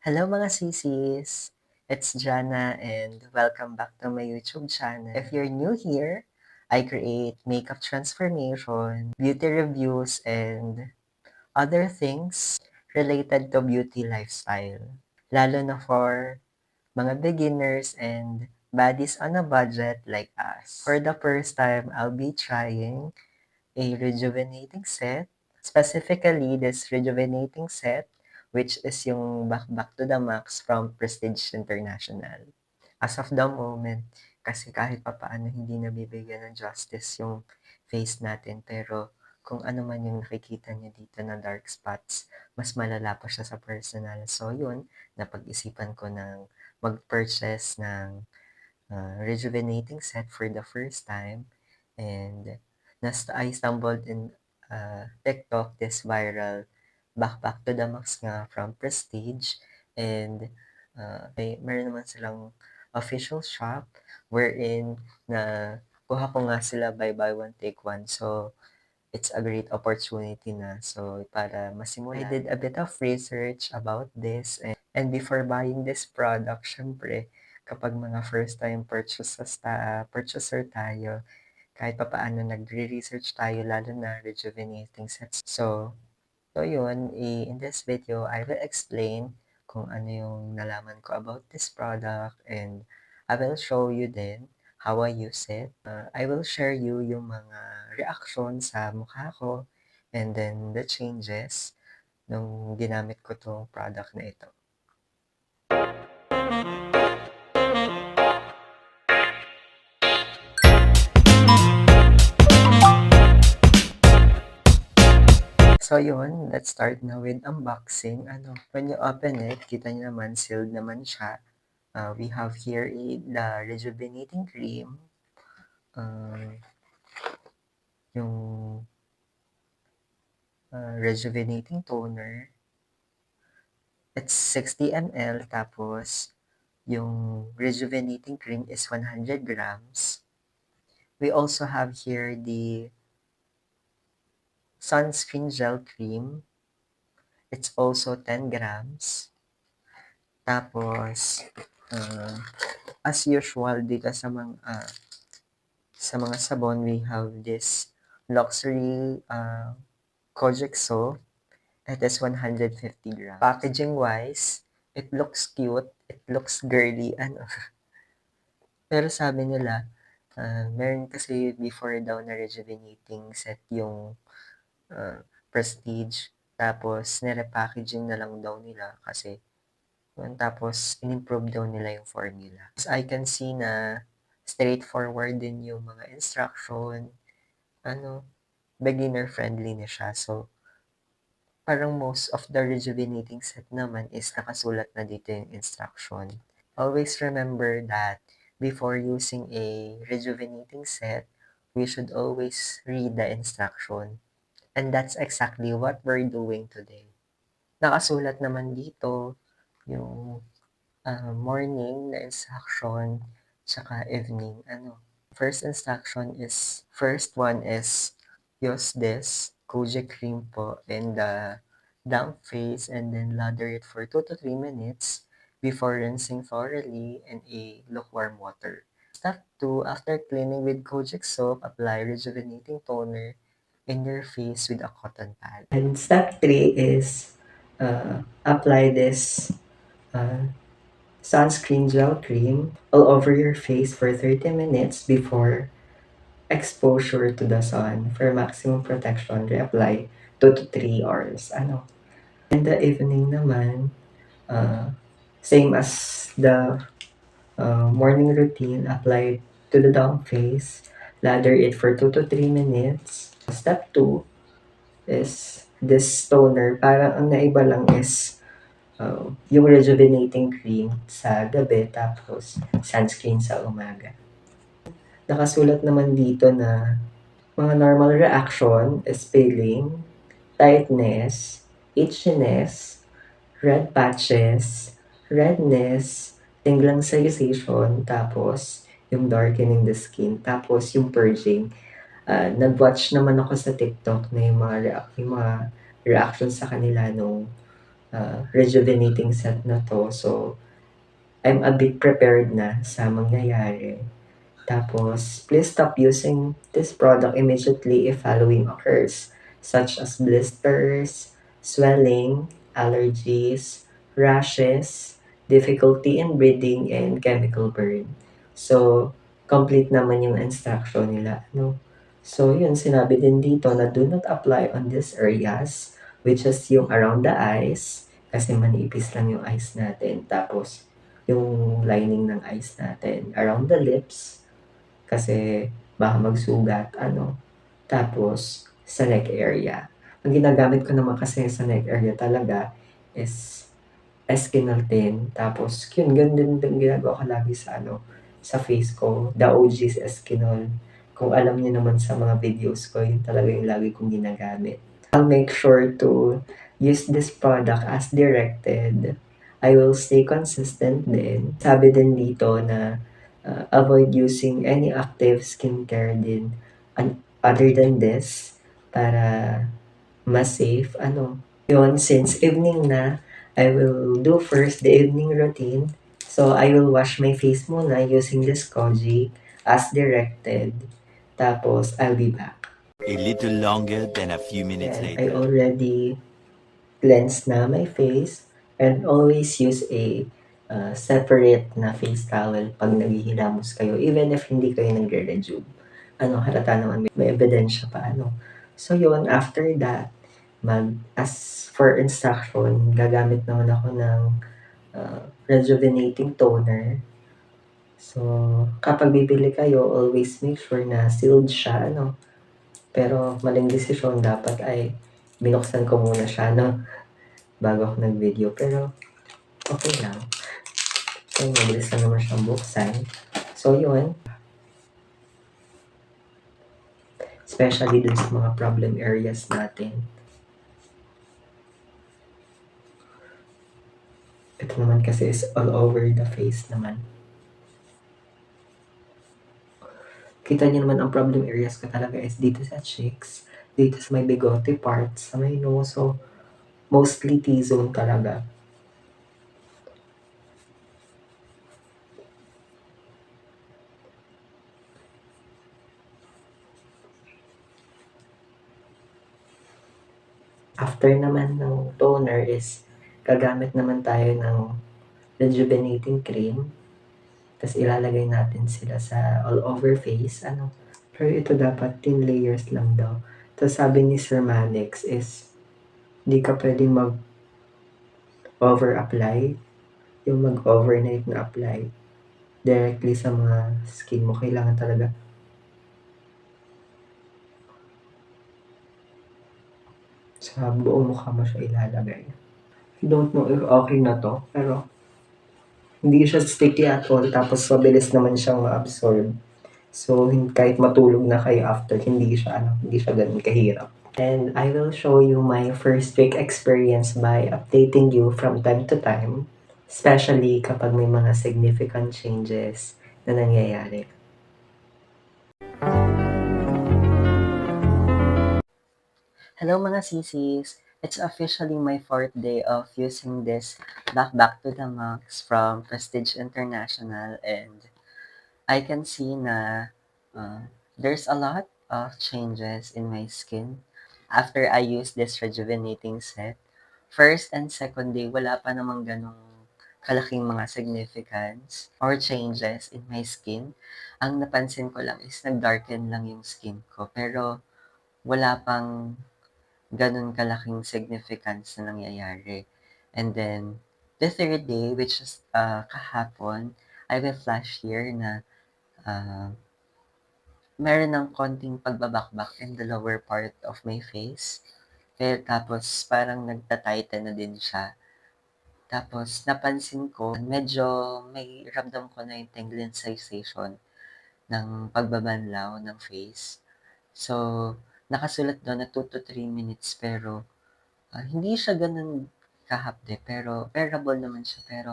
Hello mga sisis! It's Jana and welcome back to my YouTube channel. If you're new here, I create makeup transformation, beauty reviews, and other things related to beauty lifestyle. Lalo na for mga beginners and baddies on a budget like us. For the first time, I'll be trying a rejuvenating set. Specifically, this rejuvenating set, which is yung Back to the Max from Prestige International. As of the moment, kasi kahit papaano hindi nabibigyan ng justice yung face natin, pero kung ano man yung nakikita niyo dito na dark spots, mas malala pa siya sa personal. So yun, napag-isipan ko ng mag-purchase ng rejuvenating set for the first time. And I stumbled in TikTok, this viral Back to the Max nga from Prestige. And meron naman silang official shop wherein na kuha ko nga sila buy one take one. So it's a great opportunity na. So para masimulan, I did a bit of research about this, and before buying this product, syempre kapag mga first time purchaser tayo, kahit papaano nagre-research tayo lalo na rejuvenating sets. So yun, in this video, I will explain kung ano yung nalaman ko about this product, and I will show you then how I use it. I will share you yung mga reaction sa mukha ko and then the changes nung ginamit ko tong product na ito. So yun, let's start na with unboxing. When you open it, kita nyo naman, sealed naman siya. We have here the rejuvenating cream, yung rejuvenating toner. It's 60 ml, tapos yung rejuvenating cream is 100 grams. We also have here the sunscreen gel cream. It's also 10 grams. Tapos, as usual, dito sa mga sabon, we have this luxury Kojic soap. It is 150 grams. Packaging wise, it looks cute, it looks girly, Pero sabi nila, meron kasi before daw na rejuvenating set yung Prestige. Tapos, nire-packaging na lang daw nila kasi tapos, in-improve daw nila yung formula. As I can see na straightforward din yung mga instruction. Beginner friendly na siya. So, parang most of the rejuvenating set naman is nakasulat na dito yung instruction. Always remember that before using a rejuvenating set, we should always read the instruction. And that's exactly what we're doing today. Nakasulat naman dito yung morning na instruction, tsaka evening. First one is use this Kojic cream po in the damp face and then lather it for 2 to 3 minutes before rinsing thoroughly in a lukewarm water. Step 2, after cleaning with Kojic soap, apply rejuvenating toner in your face with a cotton pad. And step 3 is apply this sunscreen gel cream all over your face for 30 minutes before exposure to the sun. For maximum protection, reapply 2 to 3 hours. In the evening naman, same as the morning routine, apply to the down face, lather it for 2 to 3 minutes. Step 2 is this toner. Parang ang naiba lang is yung rejuvenating cream sa gabi, tapos sunscreen sa umaga. Nakasulat naman dito na mga normal reaction is paling, tightness, itchiness, red patches, redness, tinglang sensation, tapos yung darkening the skin, tapos yung purging. Nag-watch naman ako sa TikTok na yung mga reaction sa kanila nung rejuvenating set na 'to. So, I'm a bit prepared na sa mangyayari. Tapos, please stop using this product immediately if following occurs, such as blisters, swelling, allergies, rashes, difficulty in breathing, and chemical burn. So, complete naman yung instruction nila, no? So, yun, sinabi din dito na do not apply on these areas, which is yung around the eyes, kasi manipis lang yung eyes natin. Tapos, yung lining ng eyes natin, around the lips, kasi baka magsugat, ano. Tapos, sa neck area. Ang ginagamit ko naman kasi sa neck area talaga is Eskinol din. Tapos, yun, ganun din ginagawa ko lagi sa ano, sa face ko. The OG's Eskinol. Kung alam niyo naman sa mga videos ko, yun talaga yung lagi kong ginagamit. I'll make sure to use this product as directed. I will stay consistent din. Sabi din dito na avoid using any active skincare din other than this para mas safe. Ano, yun, since evening na, I will do first the evening routine. So, I will wash my face muna using this Koji as directed. Tapos, I'll be back. A little longer than a few minutes Then, I later. already cleansed na my face and always use a separate na face towel pag naghihilamos kayo, even if hindi kayo nagre-rejuve. Ano, halata naman may ebidensya pa, ano. So, yun, after that, as for instruction, gagamit naman ako ng rejuvenating toner. So, kapag bibili kayo, always make sure na sealed siya, ano. Pero, maling desisyon, dapat ay binuksan ko muna siya, no, bago ako nag-video. Pero, okay lang. Kaya mabilis lang naman siyang buksan. So, yun. Especially dun sa mga problem areas natin. Ito naman kasi is all over the face naman. Kita niyo naman ang problem areas ko talaga is dito sa cheeks, dito sa may bigote parts, sa may nose. So, mostly T-zone talaga. After naman ng toner is gagamit naman tayo ng rejuvenating cream. Tapos ilalagay natin sila sa all over face. Ano? Pero ito dapat thin layers lang daw. Tapos sabi ni Sir Manix is hindi ka pwedeng mag-over-apply. Yung mag-overnight na apply directly sa mga skin mo. Kailangan talaga sa buong mukha mo siya ilalagay. I don't know if okay na to, pero hindi siya sticky at all. Tapos mabilis naman siyang ma-absorb. So, kahit matulog na kayo after, hindi siya ganun kahirap. And I will show you my first week experience by updating you from time to time, especially kapag may mga significant changes na nangyayari. Hello mga sisis! It's officially my 4th day of using this Back to the Max from Prestige International, and I can see na there's a lot of changes in my skin after I use this rejuvenating set. First and second day, wala pa namang ganong kalaking mga significance or changes in my skin. Ang napansin ko lang is nag-darken lang yung skin ko, pero wala pang ganun kalaking significance na nangyayari. And then, the third day, which is kahapon, I will flash here na meron ng konting pagbabakbak in the lower part of my face. Kaya tapos parang nagta-tighten na din siya. Tapos napansin ko, medyo may ramdam ko na yung tingling sensation ng pagbabanlaw ng face. So, nakasulat doon na 2 to 3 minutes, pero hindi siya ganun kahapde, pero bearable naman siya. Pero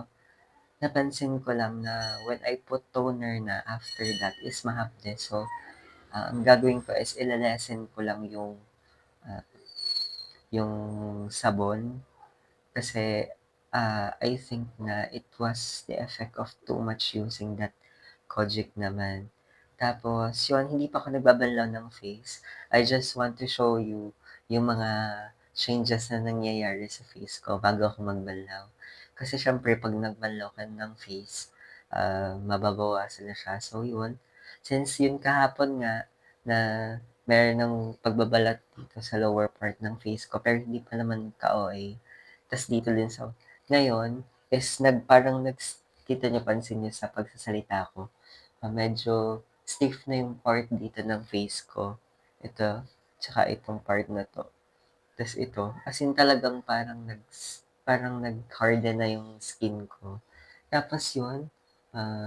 napansin ko lang na when I put toner na after that is mahapde. So, ang gagawin ko is ilalesen ko lang yung sabon Kasi, I think na it was the effect of too much using that Kojic naman. Tapos yun, hindi pa ako nagbabanlaw ng face. I just want to show you yung mga changes na nangyayari sa face ko bago ako magbanlaw. Kasi siyempre 'pag nagbanlaw ka ng face, mababawasan na siya. So yun, since yun kahapon nga na meron ng pagbabalat dito sa lower part ng face ko pero hindi pa naman ka-OA. Tas dito din sa ngayon is parang kita niyo, pansin niyo sa pagsasalita ko, medyo stiff na yung part dito ng face ko. Ito, tsaka itong part na 'to. Tas ito, as in talagang parang nag-harden na yung skin ko. Tapos yun,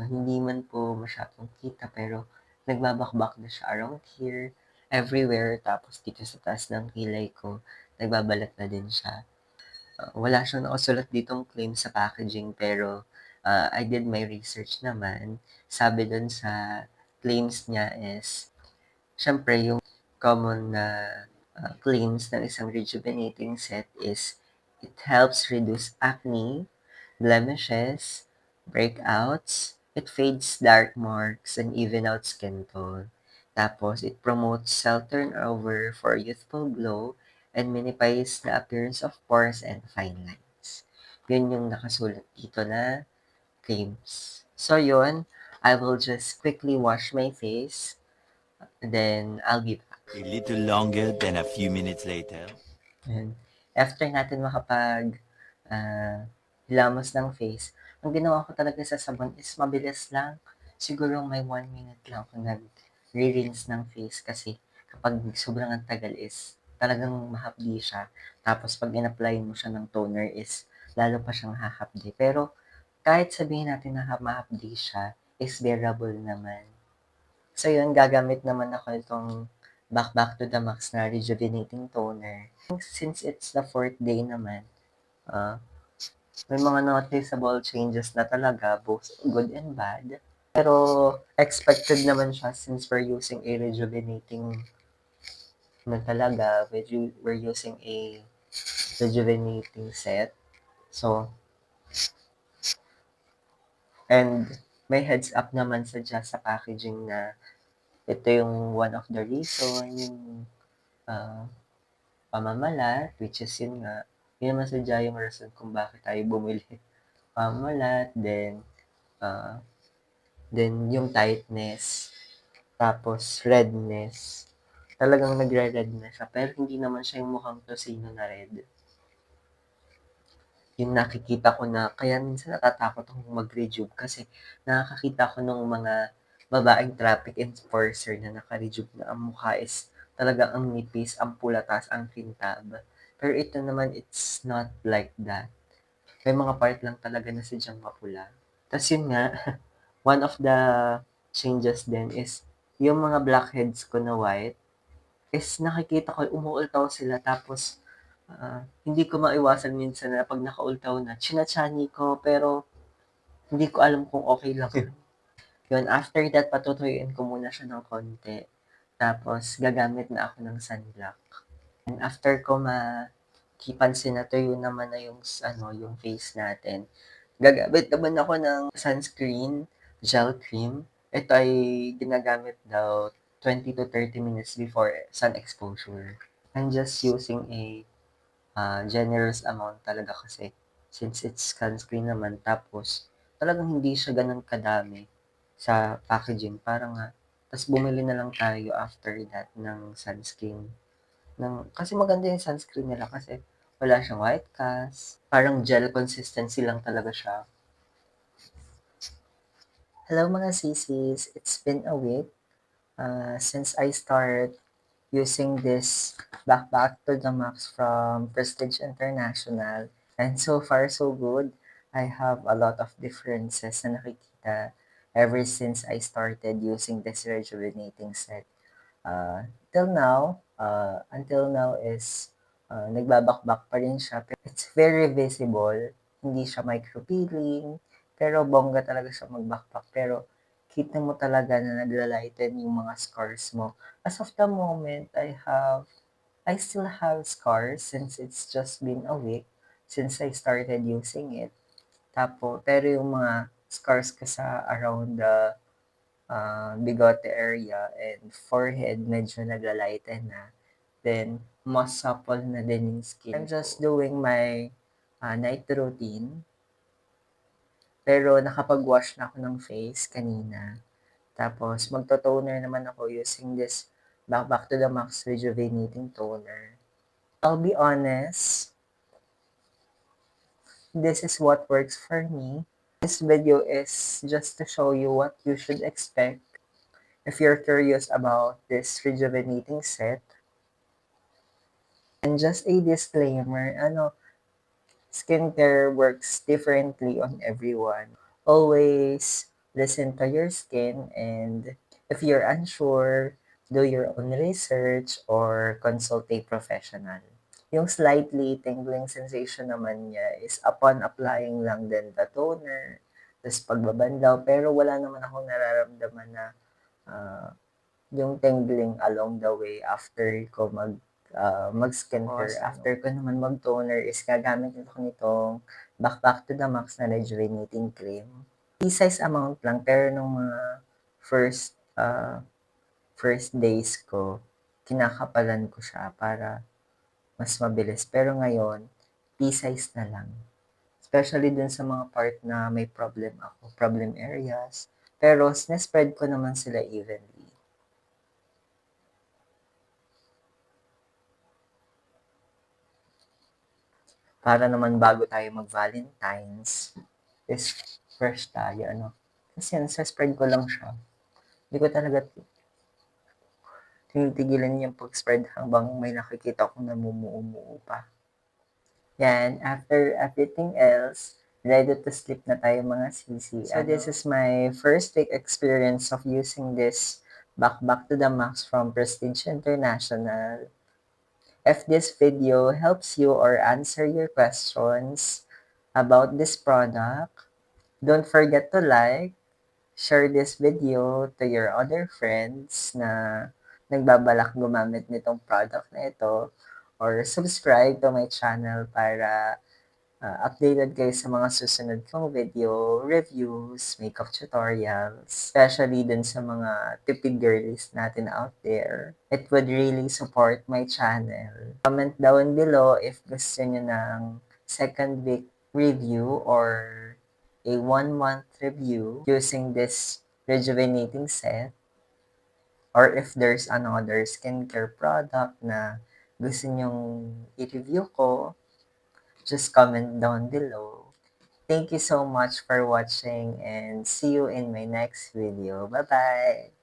hindi man po masyadong kita pero nagbabakbak na siya around here, everywhere. Tapos dito sa taas ng kilay ko, nagbabalat na din siya. Wala siyang nakasulat ditong claim sa packaging pero I did my research naman. Sabi dun sa claims niya is, siyempre yung common na claims ng isang rejuvenating set is it helps reduce acne, blemishes, breakouts, it fades dark marks, and even out skin tone. Tapos, it promotes cell turnover for youthful glow and minifies the appearance of pores and fine lines. Yun yung nakasulat dito na claims. So yun, I will just quickly wash my face, then I'll be back. A little longer than a few minutes later. Ayan. After natin hilamos ng face, ang ginawa ko talaga sa sabon is mabilis lang. Siguro may 1 minute lang ako nagre-rinse ng face kasi kapag sobrang ang tagal is talagang mahapdi siya. Tapos pag in-apply mo siya ng toner is lalo pa siyang hahapdi. Pero kahit sabihin natin na mahapdi siya, is bearable naman. So yun, gagamit naman ako itong Back to the Max na rejuvenating toner. Since it's the 4th day naman, ah, may mga noticeable changes na talaga, both good and bad. Pero expected naman siya since we're using a rejuvenating na talaga, we're using a rejuvenating set. So, and may heads up naman sa packaging na ito yung one of the reason, yung uh, pamamalat, which is yun nga, yun naman sadya yung reason kung bakit tayo bumili. Pamamalat, then yung tightness, tapos redness. Talagang nagre-red na siya, pero hindi naman siya yung mukhang tosino na red. Yung nakikita ko na, kaya minsan natatakot akong mag-rejuve kasi nakakakita ko nung mga babaeng traffic enforcer na naka-rejuve na ang mukha is talagang ang nipis, ang pula, tas ang kintab. Pero ito naman, it's not like that. May mga part lang talaga na sadyang mapula. Tas yun nga, one of the changes din is yung mga blackheads ko na white is nakikita ko umuultaw sila tapos hindi ko maiwasan minsan na 'pag nakaultaw na china-chani ko pero hindi ko alam kung okay lang yun. Yun, after that patutuyuin ko muna siya ng konti tapos gagamit na ako ng sunblock. And after ko makipansin na tuyo naman na yung face natin, gagamit naman ako ng sunscreen, gel cream. Ito ay ginagamit daw 20 to 30 minutes before sun exposure. I'm just using a generous amount talaga kasi since it's sunscreen naman tapos talagang hindi siya gano'n kadami sa packaging parang nga ta's bumili na lang tayo after that ng sunscreen kasi maganda yung sunscreen nila kasi wala siyang white cast, parang gel consistency lang talaga siya. Hello mga sisis, it's been a week since I start using this backpack to the max from Prestige International. And so far, so good. I have a lot of differences na nakikita ever since I started using this rejuvenating set. Until now is nagbabakbak pa rin siya. It's very visible. Hindi siya micropeeling. Pero bongga talaga siya magbakbak. Pero kita mo talaga na naglalighten yung mga scars mo. As of the moment, I still have scars since it's just been a week. since I started using it. Pero yung mga scars ko sa around the bigote area and forehead, medyo naglalighten na. Then, mas supple na din yung skin I'm just doing my night routine. Pero nakapag-wash na ako ng face kanina. Tapos, magto-toner naman ako using this Back to the Max Rejuvenating Toner. I'll be honest, this is what works for me. This video is just to show you what you should expect if you're curious about this rejuvenating set. And just a disclaimer, skincare works differently on everyone. Always listen to your skin, and if you're unsure, do your own research or consult a professional. Yung slightly tingling sensation naman niya is upon applying lang din the toner, tapos pagbabandaw, pero wala naman akong nararamdaman na yung tingling along the way after ko mag-skincare. After ko naman mag-toner is gagamit ko nitong Back to the Max na rejuvenating cream. Pea-size amount lang, pero nung mga first days ko, kinakapalan ko siya para mas mabilis. Pero ngayon, pea-size na lang. Especially dun sa mga part na may problem areas. Pero, spread ko naman sila evenly. Para naman bago tayo mag-Valentine's, is fresh tayo, Kasi spread ko lang siya. Hindi ko talaga tinitigilan yung pag-spread habang may nakikita ko namumuo pa. Yan, after everything else, ready to sleep na tayo mga sisi. So this is my first week experience of using this Back to the Max from Prestige International. If this video helps you or answer your questions about this product, don't forget to like, share this video to your other friends na nagbabalak gumamit nitong product na ito, or subscribe to my channel para updated kayo sa mga susunod kong video, reviews, makeup tutorials, especially dun sa mga tipid girlies natin out there. It would really support my channel. Comment down below if gusto nyo ng second week review or a 1-month review using this rejuvenating set, or if there's another skincare product na gusto nyong i-review ko, just comment down below. Thank you so much for watching and see you in my next video. Bye-bye!